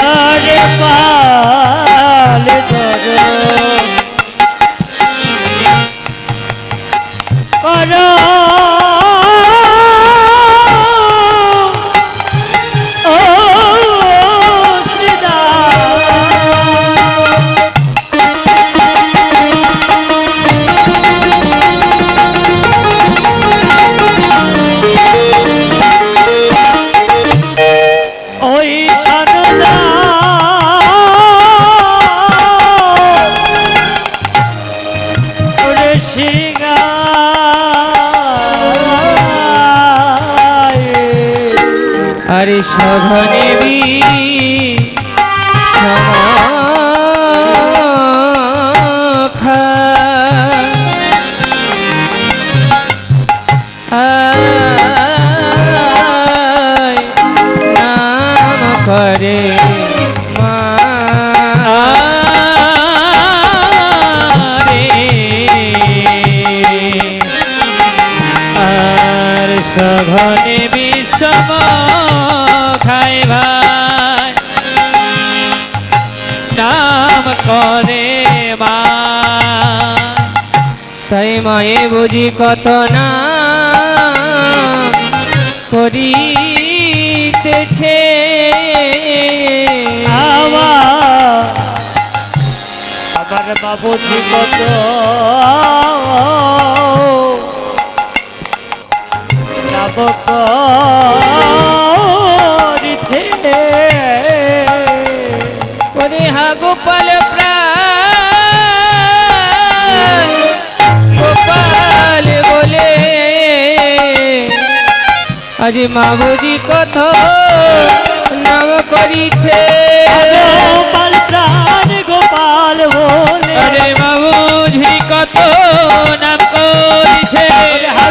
আরে পাল ধরো করো আরে সঘনে বি সমাখা নাম করে আর সঘনে বিষম খায় ভাই নাম করে মা তাই মায়ে বুঝি কত নাম করিতেছে আমার বাবুজি কত নাম করিছে ওরে হা গোপাল প্রাণ গোপাল বলে আজ মা বুঝি কত নাম করিছে গোপাল প্রাণ গোপাল বলে আরে মা বুঝি কত নাম করিছে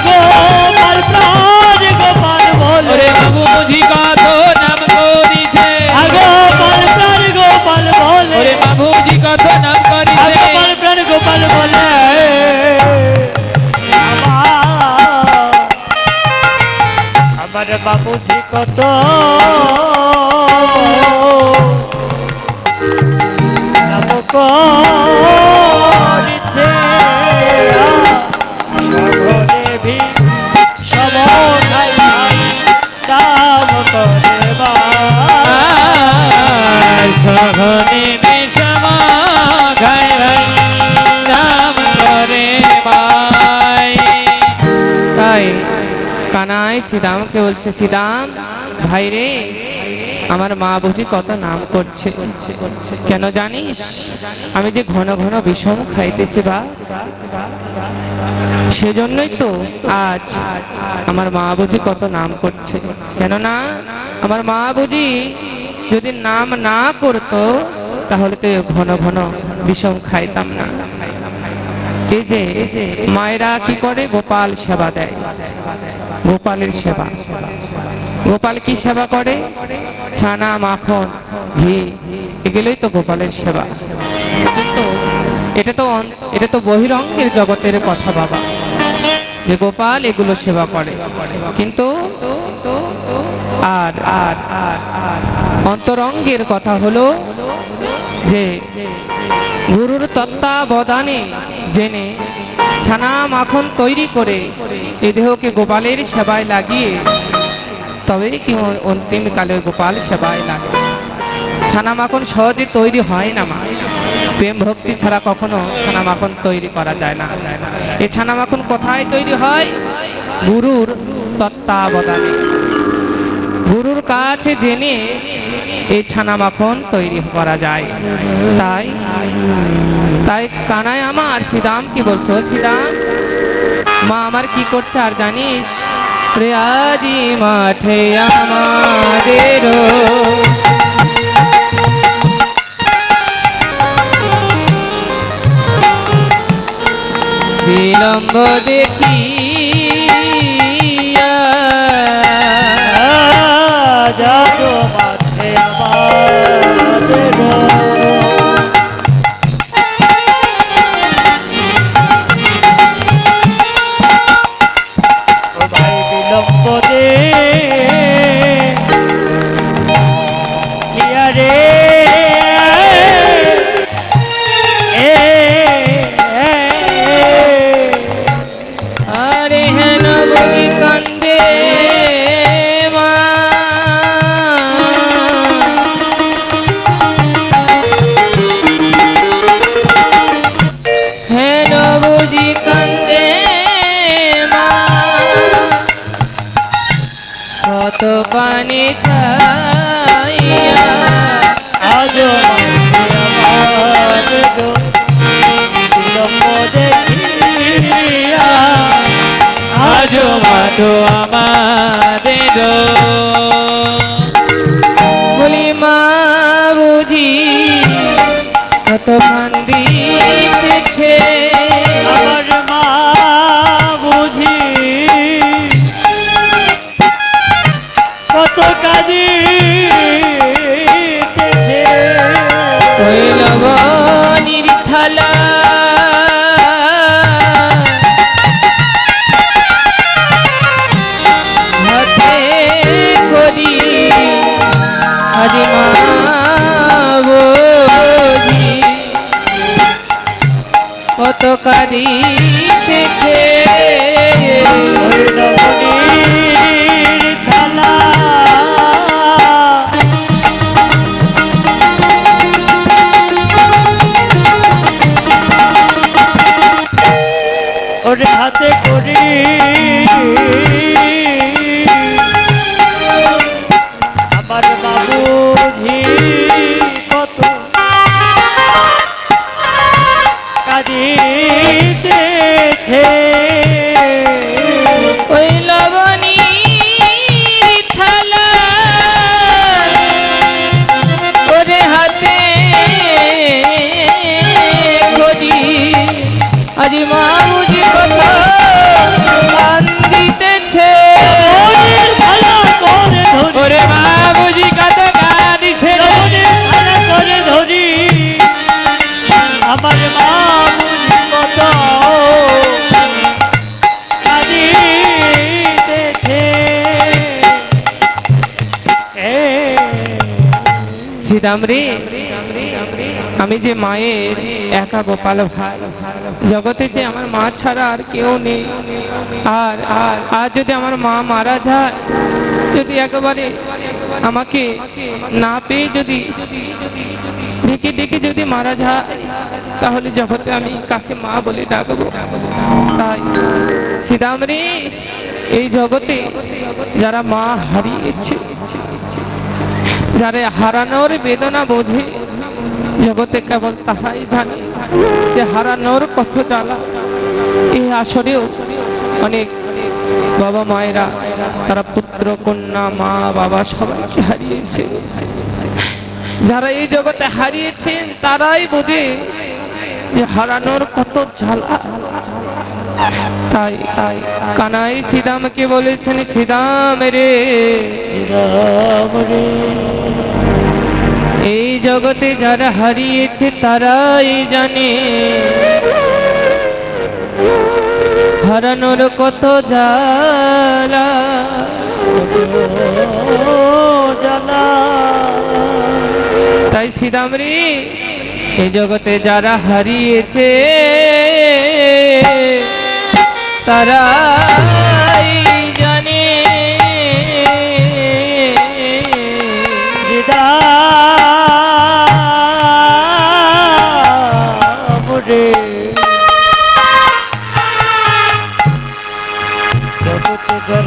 গোপাল প্রাণ গোপাল বলে ওরে মা বুঝি কত নাম করিছে গোপাল প্রাণ গোপাল বলে ওরে মা বুঝি কত নাম করিছে গোপাল প্রাণ গোপাল বলে আমার বাবুজি কত নাম করিছে সঘনে ভি সমখাই নাম করে সঘনে বিষম খায় ভাই নাম করে ভাই তাই কানাই শ্রীরামকে বলছে শ্রীরাম ভাই রে আমার মা বুঝি কত নাম করছে কেন জানিস আমি যে ঘন ঘন বিষম খাইতেছি বা সেজন্যই তো আজ আমার মা বুঝি কত নাম করছে কেননা আমার মা বুঝি যদি নাম না করতো তাহলে তো ঘন ঘন বিষম খাইতাম না এই যে মায়েরা কি করে গোপাল সেবা দেয় গোপালের সেবা গোপাল কি সেবা করে ছানা মাখন ঘি এগুলোই তো গোপালের সেবা কিন্তু এটা তো বহিরঙ্গের জগতের কথা বাবা যে গোপাল এগুলো সেবা করে কিন্তু আর আর আর আর অন্তরঙ্গের কথা হলো যে গুরুর তত্ত্বাবধানে জেনে ছানা মাখন তৈরি করে এই দেহকে গোপালের সেবায় লাগিয়ে তবে কি অন্তিম কালে গোপাল সেবায় লাগে ছানা মাখন সহজে তৈরি হয় না মা প্রেম ভক্তি ছাড়া কখনো ছানা মাখন তৈরি করা যায় না এই ছানা মাখন কোথায় তৈরি হয় গুরুর তত্ত্বাবধানে গুরুর কাছে জেনে এই ছানা মাখন তৈরি করা যায় তাই তাই কানাই আমার শ্রীরাম কি বলছো শ্রীরাম মা আমার কি করছে আর জানিস রে আজি মাঠে আমাদের বিলম্ব দেখি যাতো মাঝে আমাদের ভাই বিলম্ব পানে চাইয়া আজ মাঝে আমার বিলম্ব দেখিয়া আজ মাধো আমাদের বলি মা বুঝি কত ফান দিতেছে আমার মা বুঝি কত কাঁদিতেছে ওই লবণীর থালা হাতে করি আজ মা বুঝি কত কাঁদিতেছে ওই রমণীর থালা ওর হাতে করি আমার বাবুঝি কত কাঁদিতেছে ওই লবণীর থালা ওরে হাতে করি আজ মা বুঝি কথা কান দিতেছে রমণীর থালা করে ধরি ওরে মা বুঝি কত কাঁদিছে রে। রমণীর থালা করে ধরি আমার মা বুঝি কত কাঁদিতেছে শ্রীরাম রে আমি যে মায়ের একা গোপাল ভাই জগতে যে আমার মা ছাড়া আর কেউ নেই আর আর আর যদি আমার মা মারা যায় যদি একেবারে আমাকে না পেয়ে যদি ডেকে ডেকে যদি মারা যায় তাহলে জগতে আমি কাকে মা বলে ডাকবো তাই শ্রীরাম রে এই জগতে যারা মা হারিয়েছে যারা হারানোর বেদনা বোঝে জগতে কেবল তাহাই জানে যে হারানোর কত জ্বালা এই আসরেও অনেক বাবা মায়েরা তারা পুত্র কন্যা মা বাবা সবাইকে হারিয়েছে যারা এই জগতে হারিয়েছেন তারাই বোঝে যে হারানোর কত জ্বালা তাই কানাই শ্রীরামকে বলেছেন শ্রীরাম রে শ্রীরাম রে এই জগতে যারা হারিয়েছে তারাই জানে হারানোর কত জ্বালা জানা তাই শ্রীরাম রে এই জগতে যারা হারিয়েছে তারাই জানে শ্রীরাম রে জগতে যার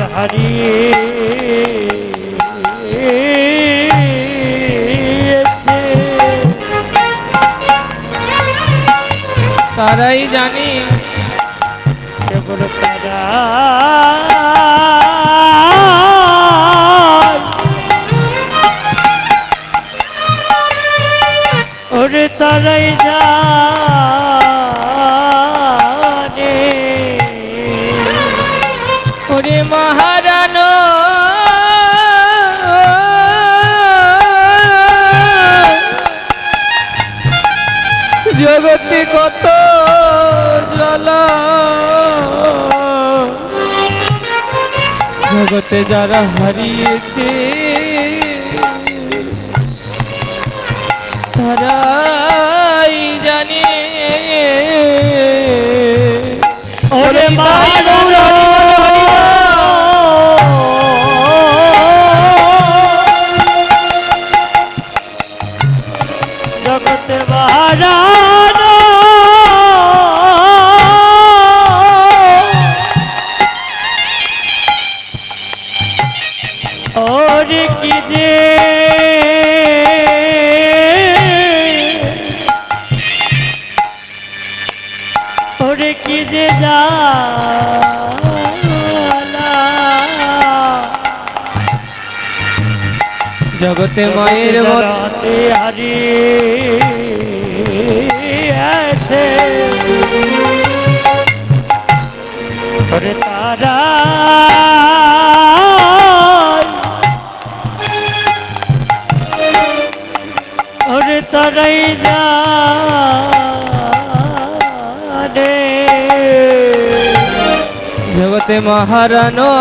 হারিয়েছে তারাই জানে কেবল তারা ওরে তারাই জানে ওরে মহারানো জগতে কত জ্বালা জগতে যারা হারিয়েছে তারাই জানে ওরে মা গৌর হরি বল, হরি বল। জগতে বাহারানো ওরে জগতে মায়ের মত রাতে হারিয়েছে ওরে তারা ওরে তারাই জানে জগতে মহারানো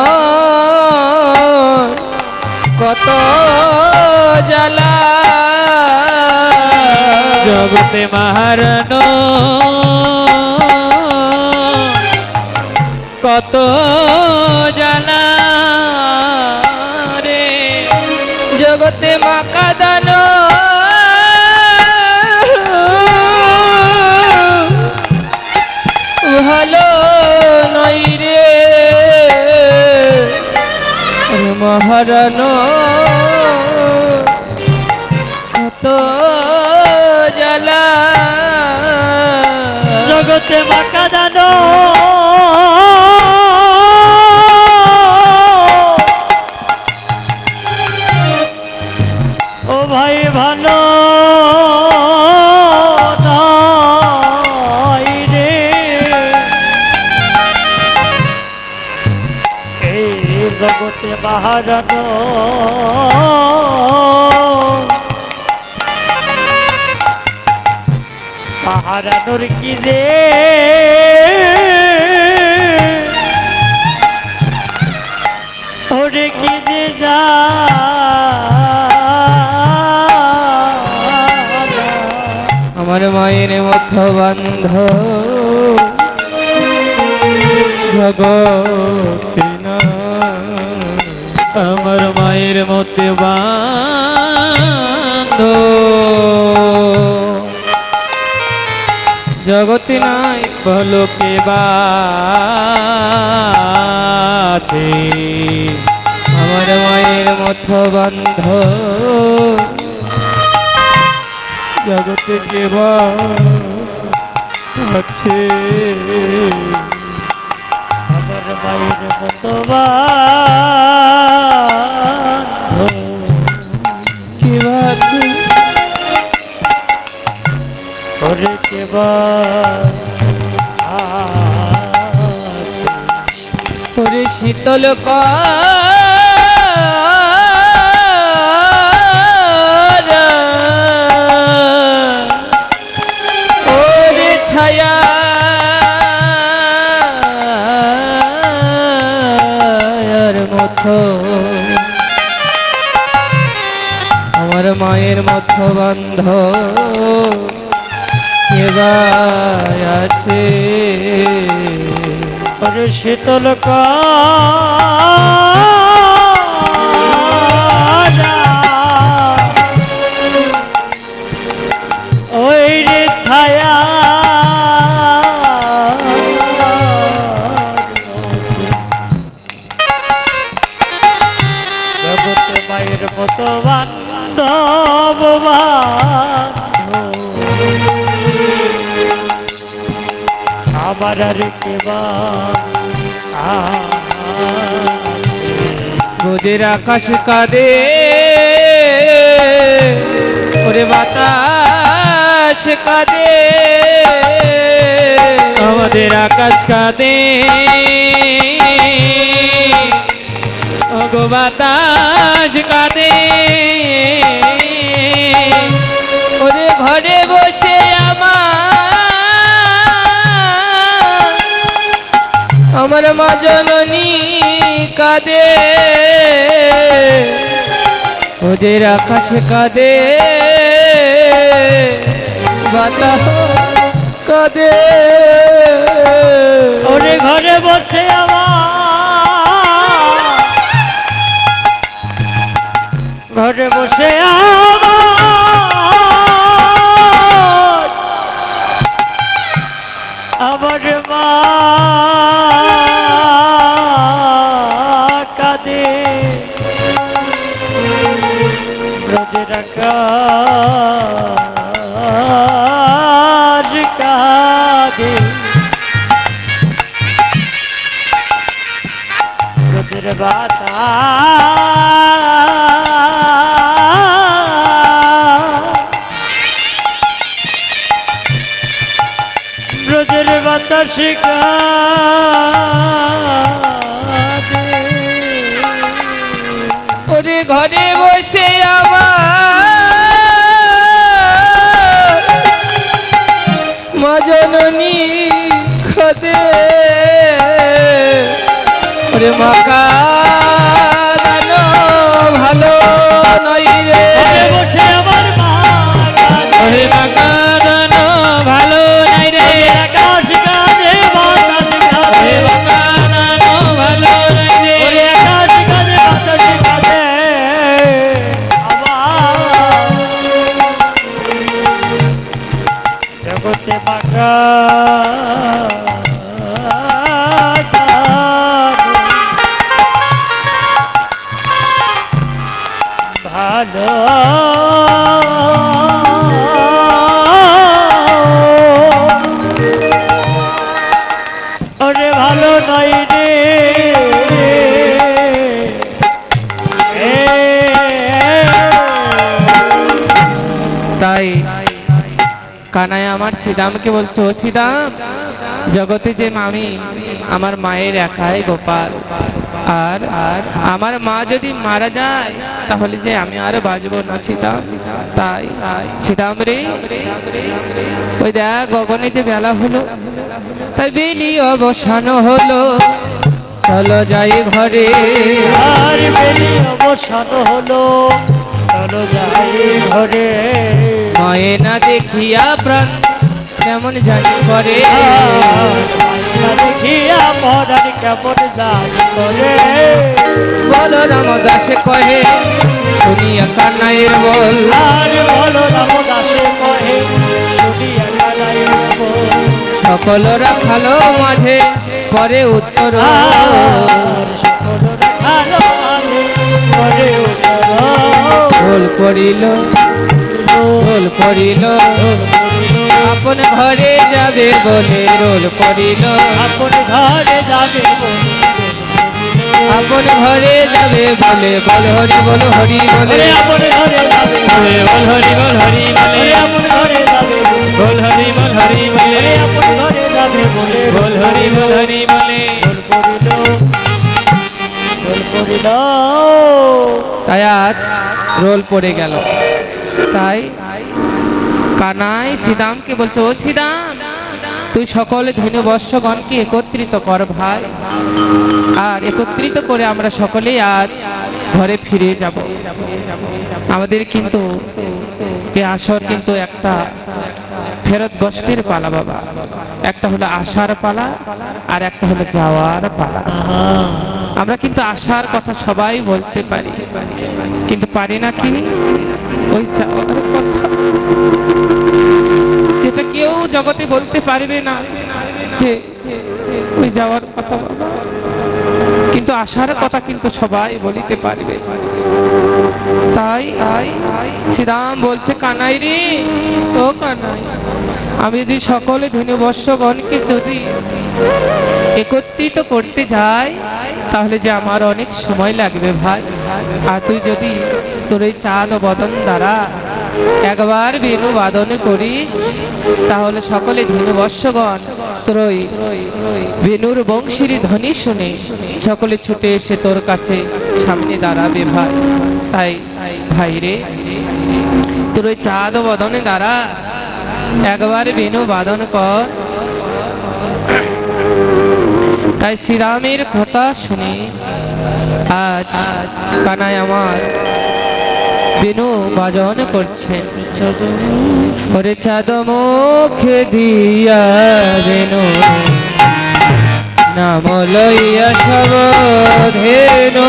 কত জ্বালা জগতে মাহারানো কত জ্বালা রে জগতে মা কাদানো ভালো নই রে মহারানো কত জ্বালা জগতে মাকা দানো ও ভাই ভালো নয় রে এই জগতে বাহারানো বাহারানোর কি যে ওরে কি যে আমার মায়ের মত বান্ধ জগতে না আমার মায়ের মতে বান্ধ জগতে নাই বলো কে বাছে আমার মায়ের মত বান্ধ জগতে কে বা আছে আমার মায়ের মতো কে বা আছে ওরে কেবা আছে ওরে শীতল ওরে ছায়া মতো আমার মায়ের মতো বান্ধ কে বা আছে ওরে শীতল ওই রে ছায়া জগতে মায়ের মতো বান্ধব আমার আর কেবা রোদের আকাশ কাঁদে ওরে বাতাস কাঁদে আমাদের আকাশ কাঁদে ওগো বাতাস কাঁদে ওরে ঘরে বসে আমার মা জননী কাঁদে ওদের আকাশ কাঁদে বাতাস কাঁদে ওরে ঘরে বসে ঘরে বসে আমার মা কাঁদে রোজের আকাশ কাঁদে ব্রজের বাতা ব্রজের বাতাস ওরে ঘরে বসে আমার মা জননী খদে ওরে মা কাঁদানো ভালো নই রে বসে আমার মা ওরে মা কাঁদানো ভালো নাই রে আকাশ কাঁদে বাতাস কাঁদে ওরে মা কাঁদানো ভালো নাই রে ওরে আকাশ কাঁদে বাতাস কাঁদে আমার জগতে বাঁকা ভালো ওরে ভালো নয় রে তাই কানাই আমার শ্রীরামকে বলছে, ও শ্রীরাম, জগতে যে আমি আমার মায়ের একাই গোপাল, আর আর আমার মা যদি মারা যায় তাহলে যে আমি আর বাঁচবো না শ্রীরাম। তাই শ্রীরাম রে, ওই দেখ গগনে যে বেলা হলো, তাই বেলি অবসান হলো, চলো যাই ঘরে। আর বেলি অবসান হলো, চলো যাই ঘরে। মায়ে না দেখিয়া প্রাণ কেমন জানি করে, দেখিয়া পরাণ কেমন জানি করে। বলরাম দাসে কহে শুনিয়া কানাইয়ের বল, আর বলো রাম দাসে কহে শুনিয়া কানাইয়ের বল। সকলরা খালো মাঝে পরে উত্তর, আর সকল রাখালো মাঝে পরে উত্তর। রোল করিল রোল করিল, আপন ঘরে যাবে বলে রোল করিল, আপন ঘরে যাবে বলে। আপন ঘরে যাবে বলে, বল হরি বল হরি বলে, ওরে আপন ঘরে যাবে বলে। বল হরি বল হরি বলে ওরে আপন ঘরে যাবে বলে। বল হরি বল হরি বলে ওরে আপন ঘরে যাবে বলে। বল হরি বল হরি বলে রোল করিল। তাই আজ রোল পড়ে গেল। তাই কানাই শ্রীরামকে বলছে, ও শ্রীরাম, তুই সকল ধেনু বৎসগণকে একত্রিত কর ভাই, আর একত্রিত করে আমরা সকলেই আজ ঘরে ফিরে যাব। আমাদের কিন্তু এই আসর কিন্তু একটা ফেরত গষ্ঠীর পালা বাবা, একটা হলো আসার পালা আর একটা হলো যাওয়ার পালা। আমরা কিন্তু আসার কথা সবাই বলতে পারি, কিন্তু পারি না কি ওই যাওয়ার কথা, যেটা কেউ জগতে বলতে পারবে না, যে ওই যাওয়ার কথা বাবা, কিন্তু আসার কথা কিন্তু সবাই বলিতে পারবে। তাই শ্রীরাম বলছে, কানাই রে, ও কানাই, আমি যদি সকলে ধনু বৎসগণকে যদি একত্রিত করতে যাই তাহলে যে আমার অনেক সময় লাগবে ভাই, আর তুই যদি তোর এই চাঁদ বদন দ্বারা একবার বেণু বাদন করিস তাহলে সকলে ধনু বৎসগণ তোর ওই বেণুর বংশীর ধ্বনি শুনে সকলে ছুটে এসে তোর কাছে সামনে দাঁড়াবে ভাই। তাই ভাই রে, তোর ওই চাঁদ বদনে দ্বারা একবার বেণু বাদন কর। তাই শ্রীরামের কথা শুনে আজ কানাই আমার বেণু বাজন করছেন। ওরে চাঁদ মুখে দিয়া বেণু নাম লইয়া সব ধেনু,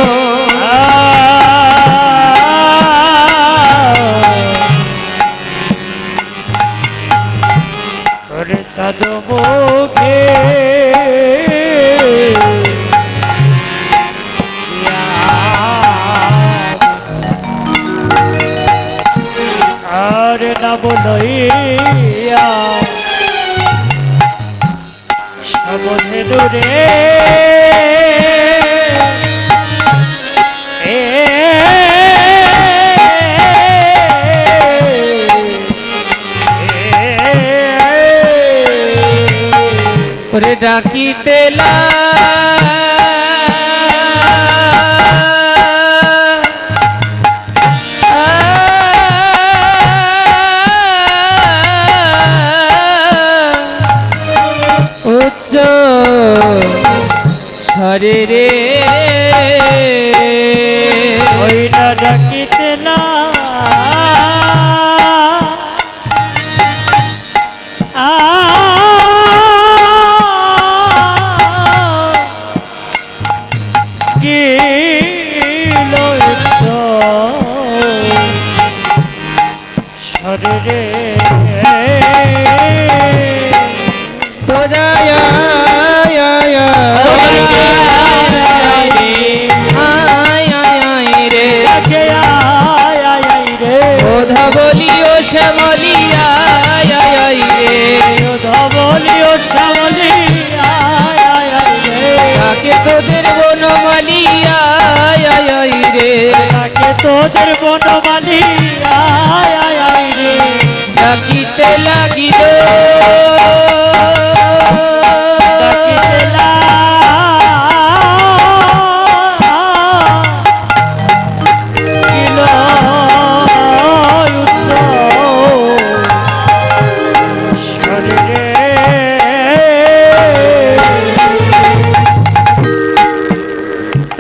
ওরে চাঁদ মুখে আর নাম লইয়া সব ধেনু রে ডাকিতে উচ্চ শরীরে ওই না ডাকিতে না শরীরে তোরা বলিও শ্যামলিয়া ধবলিও শ্যামলি তাকে তোদের বনমালিয়া রে তাকে তোদের বনমালি রে ডাকিতে লাগিল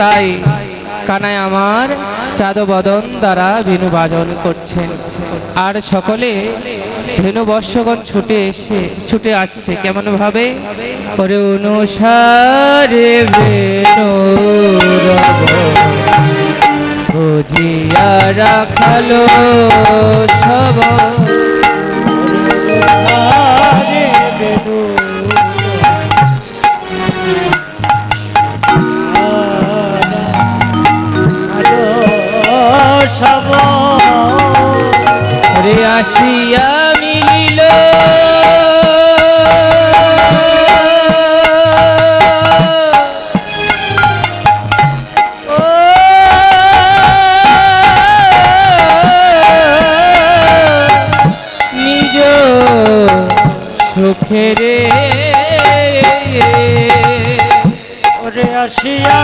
তাই কানাই আমার চাঁদ বদন দ্বারা বেণু বাজন করছেন আর সকলে ধেনু বর্ষগণ ছুটে আসছে কেমন ভাবে ওরে অনুসারে বেণু বুঝিয়া রাখালো সব রে আসিয়া মিলিল নিজ সুখেরে ওরে আসিয়া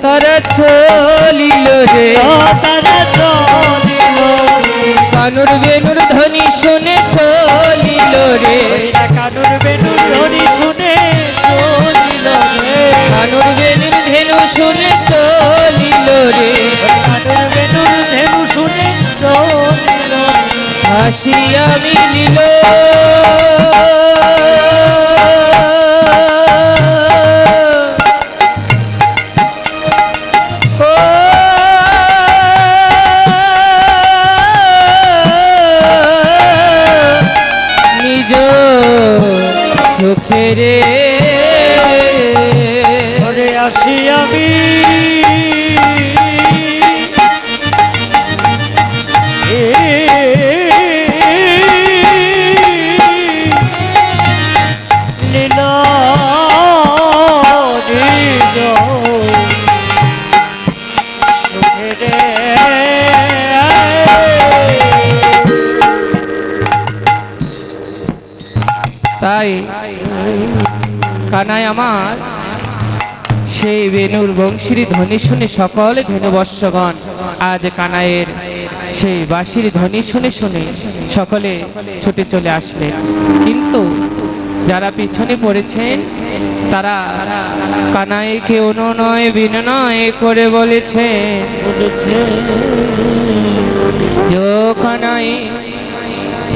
তারা চলিল রে তারা চলিল কানুর বেনুর ধ্বনি শুনে চলিল রে কানুর বেনুর ধ্বনি শুনে চলিল রে কানুর বেনুর ধেনু শুনে চলিল রে কানুর বেনুর ধেনু শুনে চলিল হাসিয়া মিলিল নিজ সুখেরে ওরে আসিয়া লীলা সুখেরে তাই কানাই আমার সেই বেনুর বংশীর ধ্বনি শুনে সকল ধেনুবর্ষগণ আজ কানাইয়ের সেই বাঁশির ধ্বনি শুনে শুনে সকলে ছুটে চলে আসলেন কিন্তু যারা পিছনে পড়েছেন তারা কানাইকে অনুনয় বিনয় করে বলেছে যো কানাই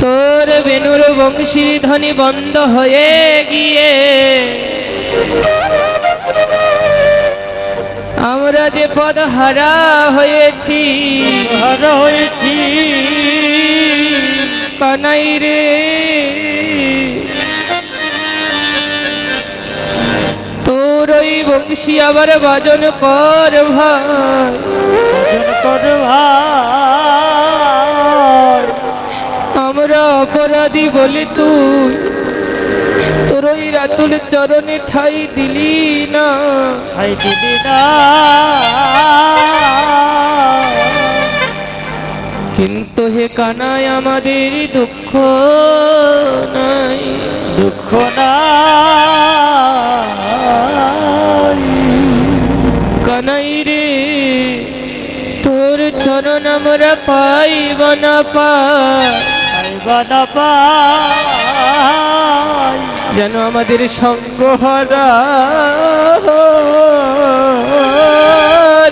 তোর বেনুর বংশীর ধ্বনি বন্ধ হয়ে গিয়ে আমরা যে পদ হারা হয়েছি কানাই রে তোর ওই বংশী আবার বাজন কর ভাই কর ভাই আমরা অপরাধী বলে তুই তোর ওই রাতুল চরণে ঠাই দিলি না। ঠাই দিলি না, কিন্তু হে কানাই আমাদের দুঃখ নাই, দুঃখ নাই। কানাই রে তোর চরণ আমরা পাইব না পাইবা না পাই, যেন আমাদের সঙ্গ হারা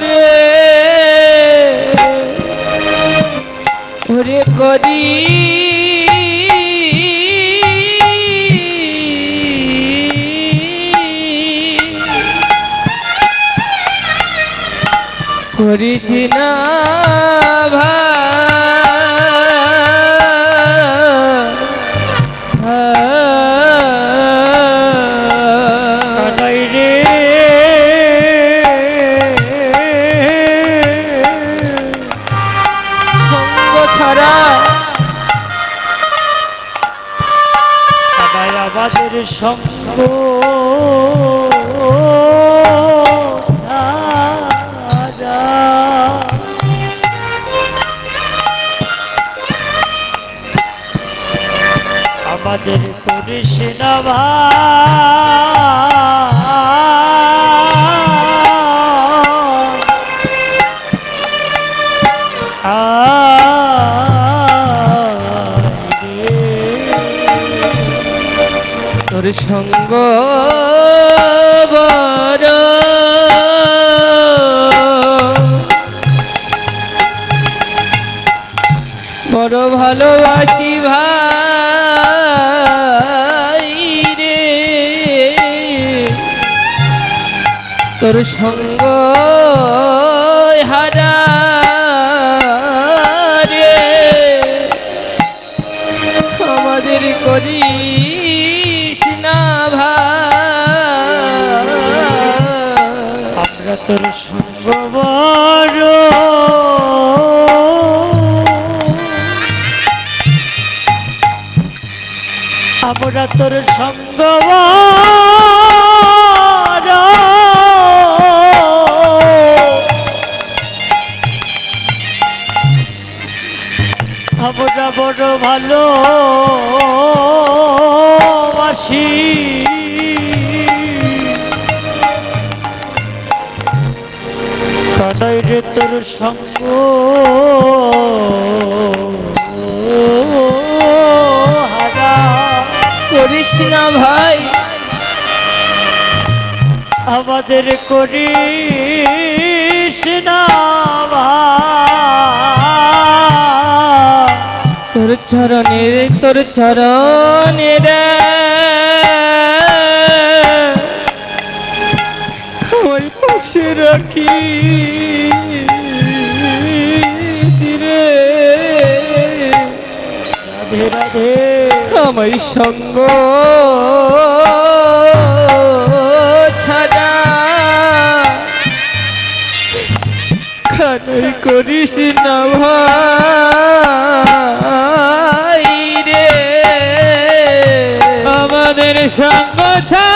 রে ওরে করি করিস না কানাই রে সঙ্গ ছাড়া কানাই আমাদের সঙ্গ ছাড়া। আমাদের করিস না তোর সঙ্গ বড় বড় ভালোবাসি ভাই রে তোর সঙ্গ হারা রে আমাদের করিস না ভাই। আমরা তোর সঙ্গ বড় আমরা তোর সঙ্গ বড় আমরা বড় ভালো বাসি কানাই রে তোর সঙ্গ হারা করিস না ভাই আমাদের করিস না ভাই। তোর চরণের আমার পাশে রাখি রে রাধে রাধে আমার সঙ্গ ছাড়া খানাই করিস না ভাই রে আমাদের সঙ্গ ছাড়া